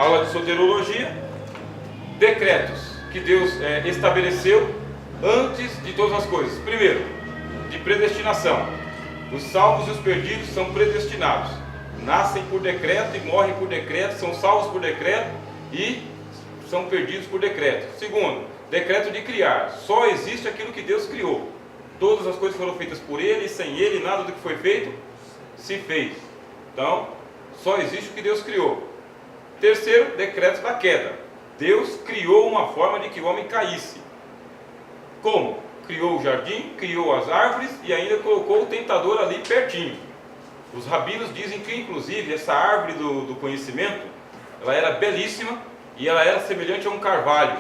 aula de soteriologia, decretos que Deus estabeleceu antes de todas as coisas. Primeiro, de predestinação. Os salvos e os perdidos são predestinados. Nascem por decreto e morrem por decreto, são salvos por decreto e são perdidos por decreto. Segundo, decreto de criar. Só existe aquilo que Deus criou. Todas as coisas foram feitas por Ele, e sem Ele nada do que foi feito se fez. Então, só existe o que Deus criou. Terceiro, decreto da queda. Deus criou uma forma de que o homem caísse. Como? Criou o jardim, criou as árvores e ainda colocou o tentador ali pertinho. Os rabinos dizem que, inclusive, essa árvore do conhecimento, ela era belíssima e ela era semelhante a um carvalho.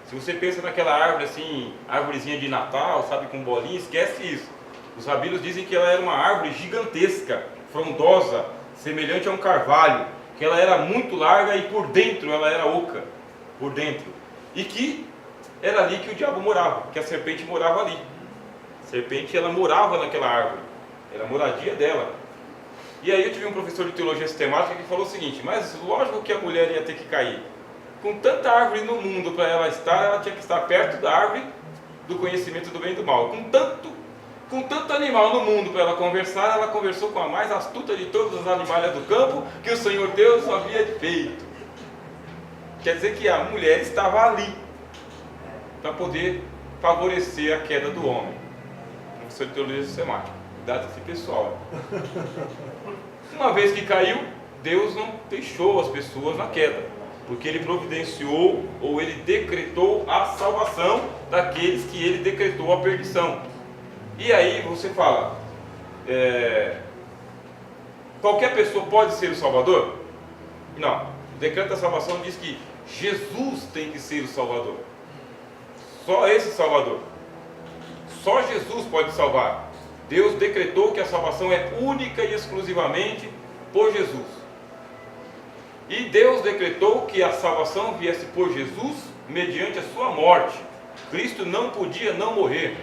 Se você pensa naquela árvore assim, árvorezinha de Natal, sabe, com bolinha, esquece isso. Os rabinos dizem que ela era uma árvore gigantesca, frondosa, semelhante a um carvalho, que ela era muito larga e por dentro ela era oca, por dentro. E que era ali que o diabo morava, que a serpente morava ali. A serpente, ela morava naquela árvore, era a moradia dela. E aí eu tive um professor de teologia sistemática que falou o seguinte: mas lógico que a mulher ia ter que cair. Com tanta árvore no mundo para ela estar, ela tinha que estar perto da árvore do conhecimento do bem e do mal. Com tanto animal no mundo para ela conversar, ela conversou com a mais astuta de todas as animalhas do campo que o Senhor Deus havia feito. Quer dizer que a mulher estava ali para poder favorecer a queda do homem. Professor de teologia sistemática. Cuidado com esse pessoal. Uma vez que caiu, Deus não deixou as pessoas na queda, porque Ele providenciou ou Ele decretou a salvação daqueles que Ele decretou a perdição. E aí você fala, qualquer pessoa pode ser o Salvador? Não. O decreto da salvação diz que Jesus tem que ser o Salvador. Só esse Salvador. Só Jesus pode salvar. Deus decretou que a salvação é única e exclusivamente por Jesus. E Deus decretou que a salvação viesse por Jesus mediante a sua morte. Cristo não podia não morrer.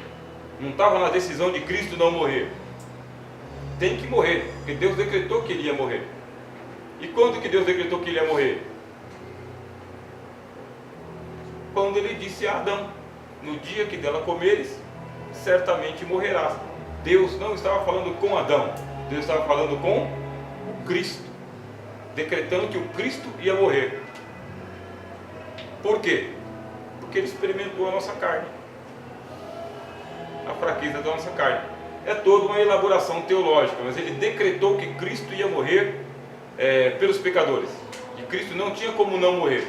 Não estava na decisão de Cristo não morrer. Tem que morrer, porque Deus decretou que Ele ia morrer. E quando que Deus decretou que Ele ia morrer? Quando Ele disse a Adão: no dia que dela comeres, certamente morrerás. Deus não estava falando com Adão, Deus estava falando com o Cristo, decretando que o Cristo ia morrer. Por quê? Porque Ele experimentou a nossa carne, a fraqueza da nossa carne. É toda uma elaboração teológica, mas Ele decretou que Cristo ia morrer pelos pecadores. E Cristo não tinha como não morrer.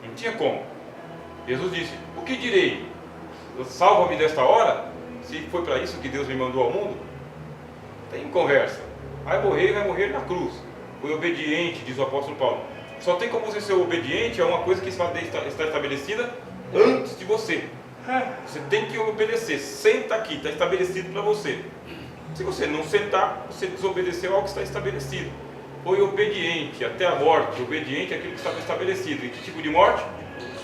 Não tinha como. Jesus disse: o que direi? Salva-me desta hora? Se foi para isso que Deus me mandou ao mundo? Tem conversa. Vai morrer na cruz. Foi obediente, diz o apóstolo Paulo. Só tem como você ser obediente a uma coisa que está estabelecida antes de você. Você tem que obedecer. Senta aqui, está estabelecido para você. Se você não sentar, você desobedeceu ao que está estabelecido. Foi obediente até a morte, obediente àquilo que estava estabelecido. E que tipo de morte?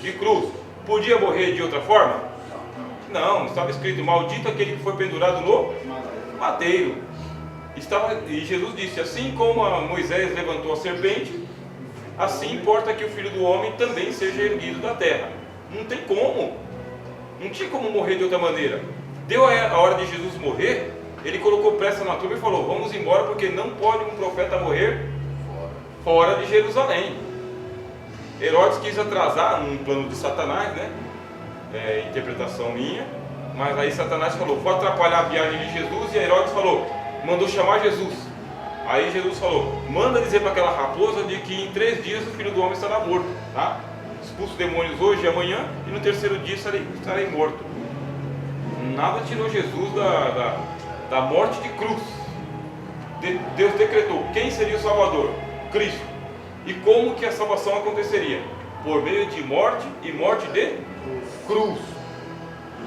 De cruz. Podia morrer de outra forma? Não, estava escrito: maldito aquele que foi pendurado no madeiro. E Jesus disse: assim como Moisés levantou a serpente, assim importa que o Filho do Homem também seja erguido da terra. Não tem como. Não tinha como morrer de outra maneira. Deu a hora de Jesus morrer, Ele colocou pressa na turma e falou: vamos embora, porque não pode um profeta morrer fora de Jerusalém. Herodes quis atrasar, um plano de Satanás, né? Interpretação minha, mas aí Satanás falou: vou atrapalhar a viagem de Jesus. E Herodes mandou chamar Jesus. Aí Jesus falou: manda dizer para aquela raposa de que em 3 dias o Filho do Homem estará morto, tá? Expulso demônios hoje e amanhã, e no 3º dia estarei morto. Nada tirou Jesus da morte de cruz. Deus decretou quem seria o Salvador? Cristo. E como que a salvação aconteceria? Por meio de morte e morte de cruz.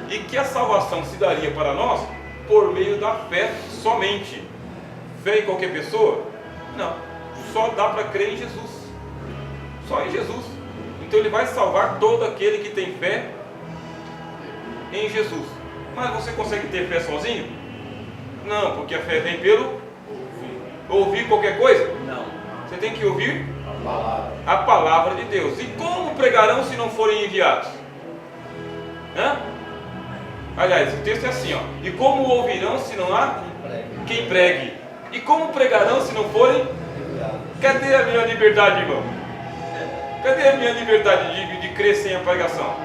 E que a salvação se daria para nós por meio da fé somente. Fé em qualquer pessoa? Não. Só dá para crer em Jesus. Só em Jesus. Então Ele vai salvar todo aquele que tem fé em Jesus. Mas você consegue ter fé sozinho? Não, porque a fé vem pelo ouvir qualquer coisa? Não. Você tem que ouvir A palavra de Deus. E como pregarão se não forem enviados? Aliás, o texto é assim, ó. E como ouvirão se não há quem pregue? E como pregarão se não forem? Cadê a minha liberdade, irmão? Cadê a minha liberdade de crer sem a pregação?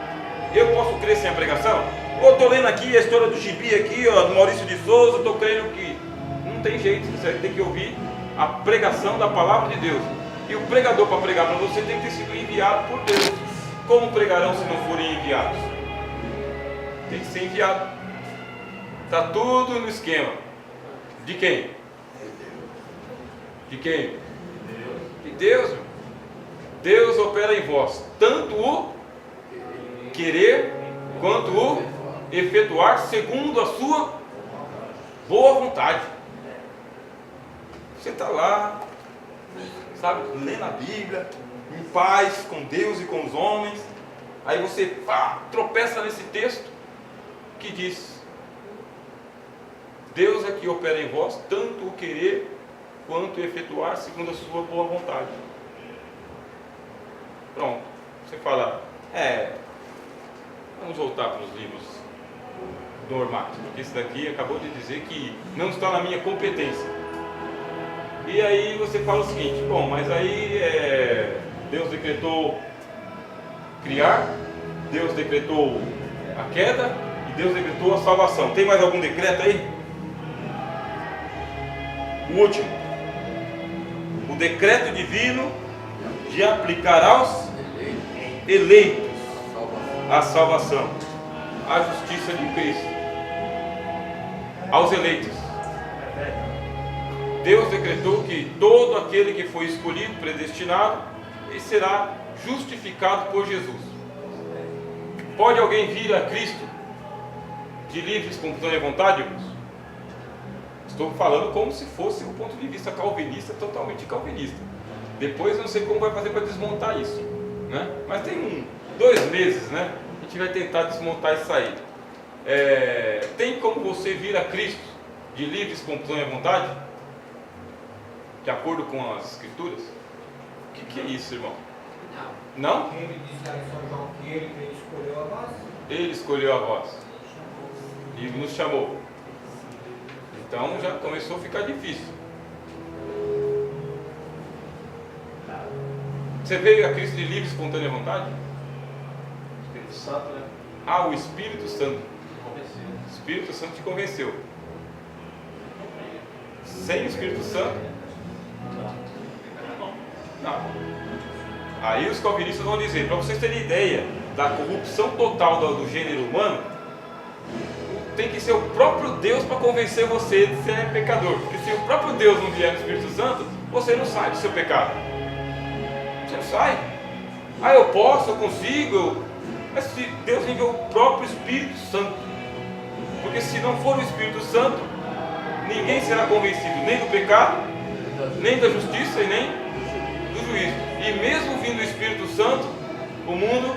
Eu posso crer sem a pregação? Ou estou lendo aqui a história do Gibi aqui, ó, do Maurício de Souza, estou crendo que... Não tem jeito, você tem que ouvir a pregação da palavra de Deus. E o pregador, para pregar para você, tem que ter sido enviado por Deus. Como pregarão se não forem enviados? Tem que ser enviado. Está tudo no esquema. De quem? De quem? De Deus. Deus opera em vós, tanto o querer quanto o efetuar segundo a sua boa vontade. Você está lá, sabe, lendo a Bíblia, em paz com Deus e com os homens. Aí você tropeça nesse texto que diz: Deus é que opera em vós tanto o querer quanto o efetuar segundo a sua boa vontade. Pronto, você fala, vamos voltar para os livros normais, porque esse daqui acabou de dizer que não está na minha competência. E aí você fala o seguinte: bom, mas aí Deus decretou criar, Deus decretou a queda e Deus decretou a salvação. Tem mais algum decreto aí? O último, o decreto divino de aplicar aos eleitos a salvação, a justiça de Cristo. Aos eleitos, Deus decretou que todo aquele que foi escolhido, predestinado, ele será justificado por Jesus. Pode alguém vir a Cristo de livre e espontânea vontade, irmãos? Estou falando como se fosse um ponto de vista calvinista, totalmente calvinista. Depois eu não sei como vai fazer para desmontar isso, né? Mas tem 2 meses, né? A gente vai tentar desmontar isso aí. Tem como você vir a Cristo de livre e espontânea vontade? De acordo com as Escrituras? O que é isso, irmão? Não? Ele diz lá em São João que ele escolheu a voz. Ele escolheu a voz e nos chamou. Então já começou a ficar difícil. Você veio a Cristo de livre e espontânea vontade? Espírito Santo, né? O Espírito Santo. O Espírito Santo te convenceu. Sem o Espírito Santo? Não. Aí os calvinistas vão dizer, para vocês terem ideia da corrupção total do gênero humano, tem que ser o próprio Deus para convencer você de ser pecador. Porque se o próprio Deus não vier no Espírito Santo, você não sai do seu pecado. Você não sai. Eu posso, eu consigo. Mas se Deus enviou o próprio Espírito Santo. Porque se não for o Espírito Santo, ninguém será convencido nem do pecado, nem da justiça e nem do juízo. E mesmo vindo o Espírito Santo, o mundo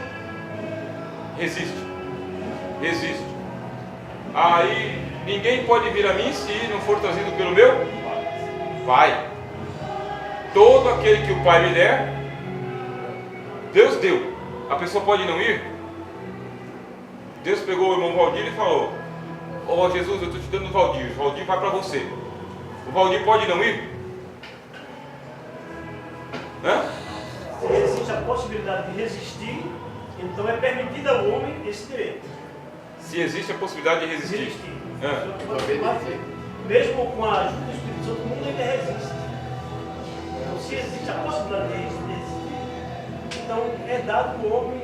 resiste. Aí ninguém pode vir a mim se não for trazido pelo meu Pai. Todo aquele que o Pai me der, Deus deu. A pessoa pode não ir? Deus pegou o irmão Valdir e falou: Jesus, eu estou te dando o Valdir vai para você. O Valdir pode não ir? Se existe a possibilidade de resistir, então é permitido ao homem esse direito. Se existe a possibilidade de resistir. Mesmo com a ajuda do Espírito Santo, o mundo ainda resiste. Então, se existe a possibilidade de resistir, então é dado ao homem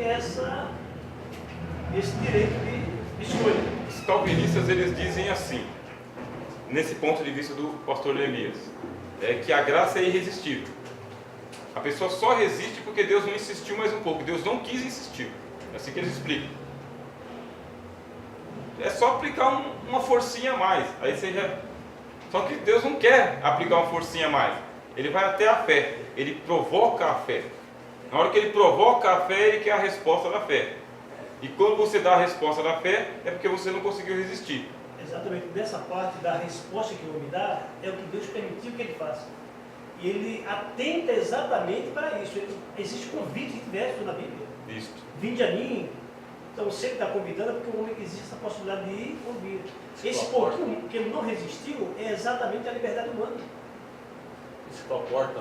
esse direito de escolha. Os calvinistas, eles dizem assim, nesse ponto de vista do pastor Neemias, que a graça é irresistível. A pessoa só resiste porque Deus não insistiu mais um pouco. Deus não quis insistir. É assim que eles explicam. É só aplicar uma forcinha a mais. Aí você já... Só que Deus não quer aplicar uma forcinha a mais. Ele vai até a fé. Ele provoca a fé. Na hora que ele provoca a fé, ele quer a resposta da fé. E quando você dá a resposta da fé, é porque você não conseguiu resistir. Exatamente. Dessa parte da resposta que o homem dá, é o que Deus permitiu que ele faça. ele atenta exatamente para isso. Existe convite diverso na Bíblia. Isto. Vinde a mim. Então, se ele está convidando, é porque o homem existe essa possibilidade de ir ouvir. Esse pouquinho que ele não resistiu é exatamente a liberdade humana. Esse que tu aporta.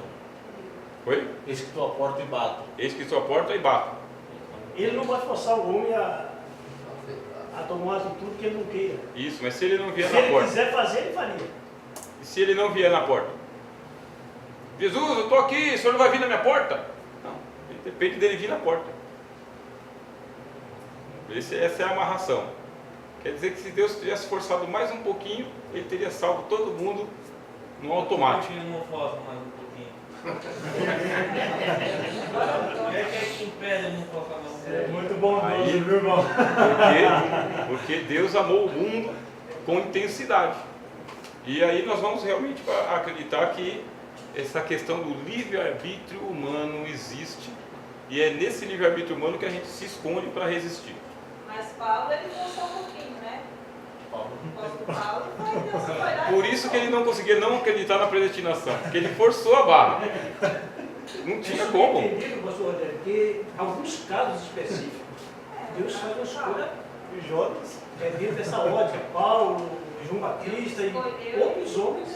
Oi? Esse que tu aporta e bate. Eis que sua porta e bato. Ele não vai forçar o homem a tomar uma atitude que ele não queira. Isso, mas se ele não vier Se na ele porta, quiser fazer, ele faria. e se ele não vier na porta? Jesus, eu estou aqui, o senhor não vai vir na minha porta? Não, depende dele vir na porta. Essa é a amarração. Quer dizer que se Deus tivesse forçado mais um pouquinho, ele teria salvo todo mundo no automático. Não força mais um pouquinho. É que impede não forçar mais um pouquinho. Muito bom, Aí- viu, irmão? Porque Deus amou o mundo com intensidade. E aí nós vamos realmente acreditar que essa questão do livre-arbítrio humano existe. E é nesse livre-arbítrio humano que a gente se esconde para resistir. Mas Paulo, ele forçou um pouquinho, né? Paulo. O apóstolo Paulo foi, Deus foi lá e Por isso que ele não conseguia não acreditar na predestinação. Porque ele forçou a barra. Não tinha como. Entendido, pastor Rogério, que em alguns casos específicos, Deus faz uma escolha de Jonas, dentro dessa ordem. Paulo, João Batista e outros homens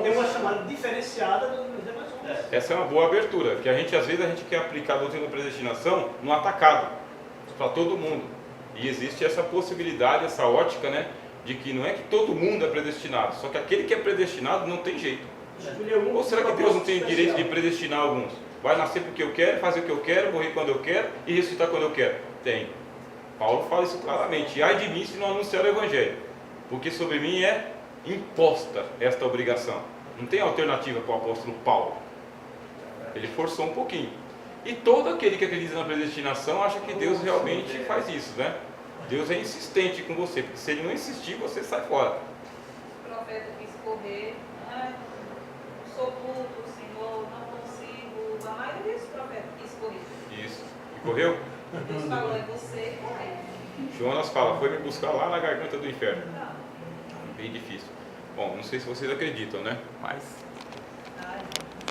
têm uma chamada diferenciada dos demais homens. Essa é uma boa abertura. Que às vezes a gente quer aplicar a doutrina da predestinação no atacado. Para todo mundo. E existe essa possibilidade, essa ótica, né? De que não é que todo mundo é predestinado. Só que aquele que é predestinado não tem jeito. Escolher um Ou será que Deus não tem propósito direito de especial. predestinar alguns? Vai nascer porque eu quero, fazer o que eu quero, morrer quando eu quero e ressuscitar quando eu quero? Tem. Paulo fala isso claramente. E ai de mim se não anunciar o Evangelho. Porque sobre mim é imposta esta obrigação. Não tem alternativa para o apóstolo Paulo. Ele forçou um pouquinho. E todo aquele que acredita na predestinação acha que Deus realmente faz isso, né? Deus é insistente com você. Porque se ele não insistir, você sai fora. o profeta quis correr. Ai, não sou culto, Senhor, não consigo. A maioria dos profetas quis correr. Isso. E correu? Deus falou, é você, corre. Jonas fala, foi me buscar lá na garganta do inferno. Não. Bem difícil. Bom, não sei se vocês acreditam, né? Mas